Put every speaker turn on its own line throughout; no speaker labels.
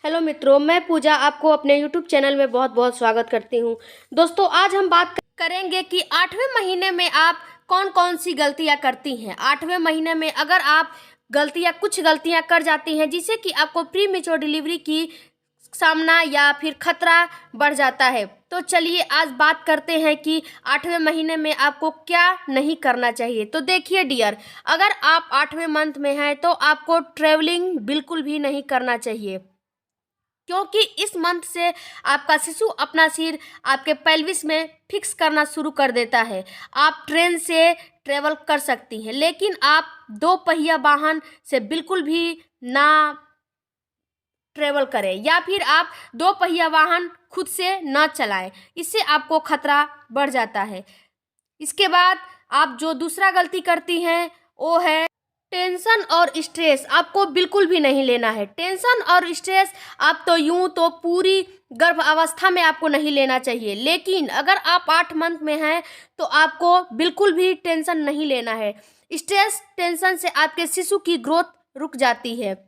Hello मित्रों, मैं पूजा आपको अपने यूट्यूब चैनल में बहुत बहुत स्वागत करती हूं। दोस्तों, आज हम बात करेंगे कि 8वें महीने में आप कौन कौन सी गलतियां करती हैं। 8वें महीने में अगर आप कुछ गलतियां कर जाती हैं जिससे कि आपको प्री मेच्योर डिलीवरी की सामना या फिर खतरा बढ़ जाता है, तो चलिए आज बात करते हैं कि 8वें महीने में आपको क्या नहीं करना चाहिए। तो देखिए डियर, अगर आप 8वें मंथ में हैं तो आपको ट्रैवलिंग बिल्कुल भी नहीं करना चाहिए, क्योंकि इस मंथ से आपका शिशु अपना सिर आपके पेल्विस में फिक्स करना शुरू कर देता है। आप ट्रेन से ट्रेवल कर सकती हैं, लेकिन आप दो पहिया वाहन से बिल्कुल भी ना ट्रेवल करें, या फिर आप दो पहिया वाहन खुद से ना चलाएं। इससे आपको खतरा बढ़ जाता है। इसके बाद आप जो दूसरा गलती करती हैं वो है टेंशन और स्ट्रेस। आपको बिल्कुल भी नहीं लेना है टेंशन और स्ट्रेस। आप तो यूं तो पूरी गर्भ अवस्था में आपको नहीं लेना चाहिए, लेकिन अगर आप 8 मंथ में हैं तो आपको बिल्कुल भी टेंशन नहीं लेना है। स्ट्रेस टेंशन से आपके शिशु की ग्रोथ रुक जाती है।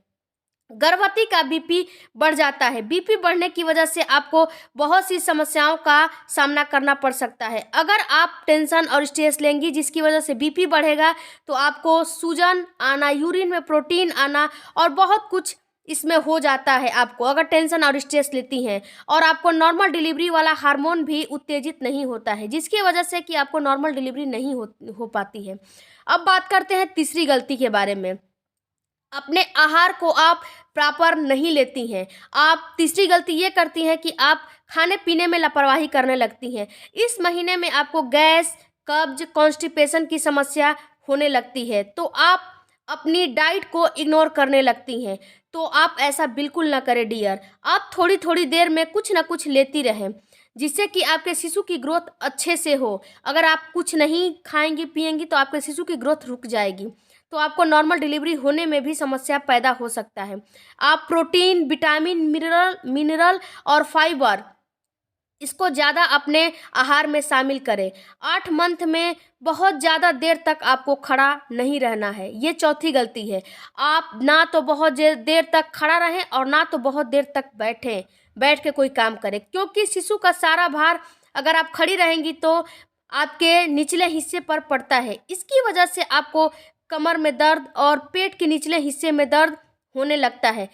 गर्भवती का बीपी बढ़ जाता है। बीपी बढ़ने की वजह से आपको बहुत सी समस्याओं का सामना करना पड़ सकता है। अगर आप टेंशन और स्ट्रेस लेंगी जिसकी वजह से बीपी बढ़ेगा तो आपको सूजन आना, यूरिन में प्रोटीन आना और बहुत कुछ इसमें हो जाता है। आपको अगर टेंशन और स्ट्रेस लेती हैं, और आपको नॉर्मल डिलीवरी वाला हार्मोन भी उत्तेजित नहीं होता है, जिसकी वजह से कि आपको नॉर्मल डिलीवरी नहीं हो पाती है। अब बात करते हैं तीसरी गलती के बारे में। अपने आहार को आप प्रॉपर नहीं लेती हैं। आप तीसरी गलती ये करती हैं कि आप खाने पीने में लापरवाही करने लगती हैं। इस महीने में आपको गैस, कब्ज, कॉन्स्टिपेशन की समस्या होने लगती है, तो आप अपनी डाइट को इग्नोर करने लगती हैं। तो आप ऐसा बिल्कुल ना करें डियर। आप थोड़ी थोड़ी देर में कुछ ना कुछ लेती रहें, जिससे कि आपके शिशु की ग्रोथ अच्छे से हो। अगर आप कुछ नहीं खाएंगी पिएंगी तो आपके शिशु की ग्रोथ रुक जाएगी, तो आपको नॉर्मल डिलीवरी होने में भी समस्या पैदा हो सकता है। आप प्रोटीन, विटामिन, मिनरल और फाइबर इसको ज़्यादा अपने आहार में शामिल करें। 8 मंथ में बहुत ज़्यादा देर तक आपको खड़ा नहीं रहना है। ये चौथी गलती है। आप ना तो बहुत देर तक खड़ा रहें और ना तो बहुत देर तक बैठ के कोई काम करें, क्योंकि शिशु का सारा भार अगर आप खड़ी रहेंगी तो आपके निचले हिस्से पर पड़ता है। इसकी वजह से आपको कमर में दर्द और पेट के निचले हिस्से में दर्द होने लगता है,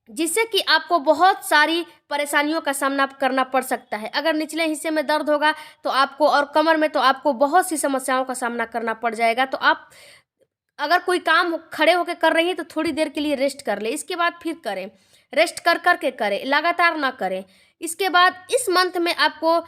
जिससे कि आपको बहुत सारी परेशानियों का सामना करना पड़ सकता है। अगर निचले हिस्से में दर्द होगा तो आपको, और कमर में, तो आपको बहुत सी समस्याओं का सामना करना पड़ जाएगा। तो आप अगर कोई काम खड़े होकर कर रही हैं तो थोड़ी देर के लिए रेस्ट कर ले, इसके बाद फिर करें। रेस्ट कर कर के करें, लगातार ना करें। इसके बाद इस मंथ में आपको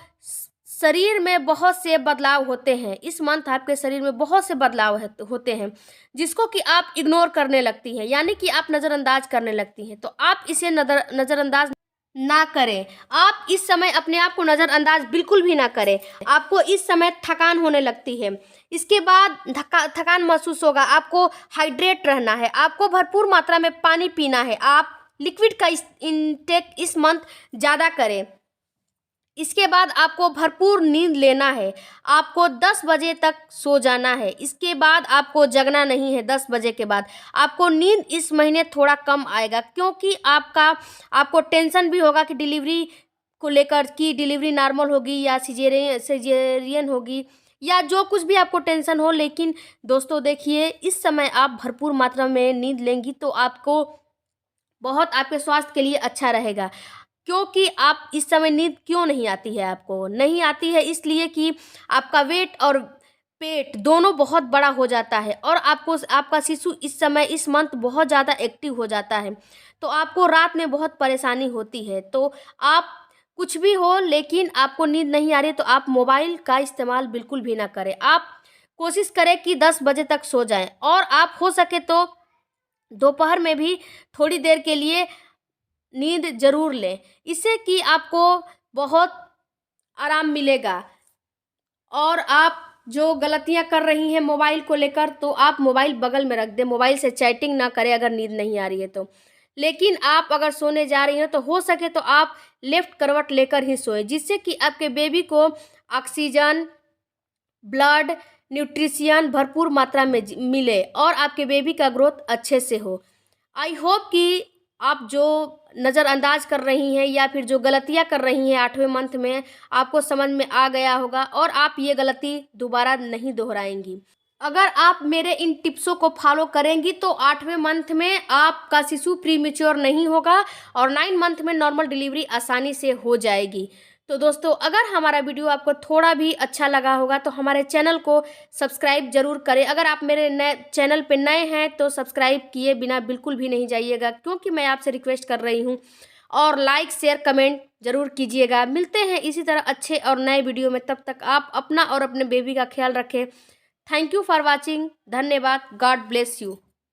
शरीर में बहुत से बदलाव होते हैं। इस मंथ आपके शरीर में बहुत से बदलाव होते हैं, जिसको कि आप इग्नोर करने लगती हैं, यानी कि आप नज़रअंदाज करने लगती हैं। तो आप इसे नज़रअंदाज ना करें। आप इस समय अपने आप को नज़रअंदाज बिल्कुल भी ना करें। आपको इस समय थकान होने लगती है। इसके बाद थकान महसूस होगा। आपको हाइड्रेट रहना है। आपको भरपूर मात्रा में पानी पीना है। आप लिक्विड का इंटेक इस मंथ ज़्यादा करें। इसके बाद आपको भरपूर नींद लेना है। आपको 10 बजे तक सो जाना है। इसके बाद आपको जगना नहीं है। 10 बजे के बाद आपको नींद इस महीने थोड़ा कम आएगा, क्योंकि आपको टेंशन भी होगा कि डिलीवरी को लेकर, कि डिलीवरी नॉर्मल होगी या सिजेरियन होगी, या जो कुछ भी आपको टेंशन हो। लेकिन दोस्तों देखिए, इस समय आप भरपूर मात्रा में नींद लेंगी तो आपको बहुत, आपके स्वास्थ्य के लिए अच्छा रहेगा। क्योंकि आप इस समय नींद क्यों नहीं आती है? आपको नहीं आती है इसलिए कि आपका वेट और पेट दोनों बहुत बड़ा हो जाता है, और आपका शिशु इस समय, इस मंथ बहुत ज़्यादा एक्टिव हो जाता है, तो आपको रात में बहुत परेशानी होती है। तो आप कुछ भी हो, लेकिन आपको नींद नहीं आ रही तो आप मोबाइल का इस्तेमाल बिल्कुल भी ना करें। आप कोशिश करें कि 10 बजे तक सो जाएं, और आप हो सके तो दोपहर में भी थोड़ी देर के लिए नींद जरूर लें। इससे कि आपको बहुत आराम मिलेगा। और आप जो गलतियां कर रही हैं मोबाइल को लेकर, तो आप मोबाइल बगल में रख दें। मोबाइल से चैटिंग ना करें अगर नींद नहीं आ रही है तो। लेकिन आप अगर सोने जा रही हैं तो हो सके तो आप लेफ्ट करवट लेकर ही सोएं, जिससे कि आपके बेबी को ऑक्सीजन, ब्लड, न्यूट्रिशन भरपूर मात्रा में मिले और आपके बेबी का ग्रोथ अच्छे से हो। आई होप कि आप जो नज़रअंदाज कर रही हैं या फिर जो गलतियां कर रही हैं 8वें मंथ में, आपको समझ में आ गया होगा और आप ये गलती दोबारा नहीं दोहराएंगी। अगर आप मेरे इन टिप्सों को फॉलो करेंगी तो 8वें मंथ में आपका शिशु प्रीमेच्योर नहीं होगा और 9 मंथ में नॉर्मल डिलीवरी आसानी से हो जाएगी। तो दोस्तों, अगर हमारा वीडियो आपको थोड़ा भी अच्छा लगा होगा तो हमारे चैनल को सब्सक्राइब जरूर करें। अगर आप मेरे नए चैनल पे नए हैं तो सब्सक्राइब किए बिना बिल्कुल भी नहीं जाइएगा, क्योंकि मैं आपसे रिक्वेस्ट कर रही हूँ। और लाइक शेयर कमेंट जरूर कीजिएगा। मिलते हैं इसी तरह अच्छे और नए वीडियो में, तब तक आप अपना और अपने बेबी का ख्याल रखें। Thank you for watching. धन्यवाद। God bless you.